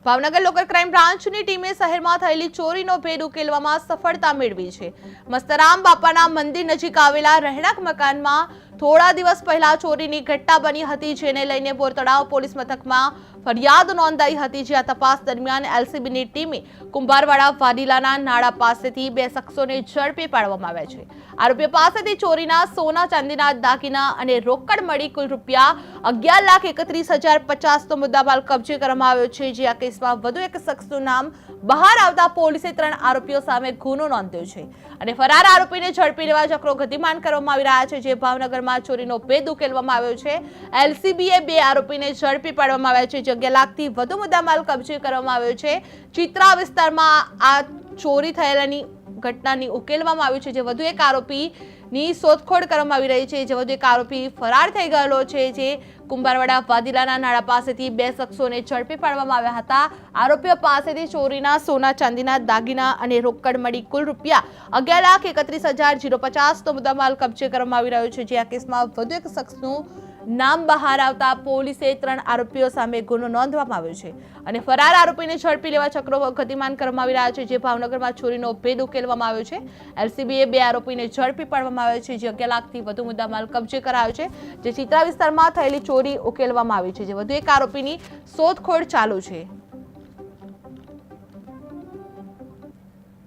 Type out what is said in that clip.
Bhavnagar local crime બ્રાન્ચની ટીમે શહેરમાં થયેલી ચોરીનો ભેદ ઉકેલવામાં સફળતા મેળવી છે। મસ્તરામ બાપાના મંદિર નજીક આવેલા રહેણાંક મકાનમાં થોડા દિવસ પહેલા ચોરીની ઘટના બની હતી, જેને લઈને બોરતળાવ પોલીસ મથકમાં ફરિયાદ નોંધાઈ હતી। જ્યાં તપાસ દરમિયાન એલસીબીની ટીમે કુંભારવાડા વાડીલાના નાળા પાસેથી બે શખ્સોને ઝડપી પાડવામાં આવ્યા છે। આરોપીઓ પાસેથી ચોરીના સોના ચાંદીના દાગીના અને રોકડ મળી કુલ ₹1,31,050 નો મુદ્દામાલ કબજે કરવામાં આવ્યો છે। જે આ કેસમાં વધુ એક શખ્સનું નામ બહાર આવતા પોલીસે 3 આરોપીઓ સામે ગુનો નોંધ્યો છે અને ફરાર આરોપીને ઝડપી લેવા ચક્રો ગતિમાન કરવામાં આવી રહ્યા છે। જે ભાવનગરમાં ચોરીનો ભેદ ઉકેલવામાં આવ્યો છે। એલસીબીએ 2 આરોપીને ઝડપી પાડવામાં આવ્યા છે। 11 લાખથી વધુ મુદ્દામાલ કબજે કરવામાં આવ્યો છે। ચિત્રા વિસ્તારમાં આ ચોરી થયેલાની ઘટનાની ઉકેલવામાં આવ્યું છે। જે વધુ એક આરોપીની શોધખોળ કરવામાં આવી રહી છે। જે વધુ એક આરોપી ફરાર થઈ ગયેલો છે। જે કુંભારવાડા વાદીલાના નાળા પાસેથી 2 શખ્સોને ઝડપી પાડવામાં આવ્યા હતા। આરોપીઓ પાસેથી ચોરીના સોના ચાંદીના દાગીના અને રોકડ મળી કુલ ₹11,31,050 નો મુદ્દામાલ કબજે કરવામાં આવી રહ્યો છે। જે આ કેસમાં વધુ એક શખ્સનું નામ બહાર આવતા પોલીસે 3 આરોપીઓ સામે ગુનો નોંધવામાં આવ્યો છે અને ફરાર આરોપીને ઝડપી લેવા ચક્રો ગતિમાન કરવામાં આવી રહ્યા છે। જે ભાવનગરમાં ચોરીનો ભેદ ઉકેલવામાં આવ્યો છે। એલસીબીએ 2 આરોપીને ઝડપી પાડવામાં આવ્યો છે। જે 11 લાખથી વધુ મુદ્દામાલ કબજે કરાયો છે। જે ચિત્રા વિસ્તારમાં થયેલી ચોરી ઉકેલવામાં આવી છે। જે વધુ એક આરોપીની શોધખોળ ચાલુ છે।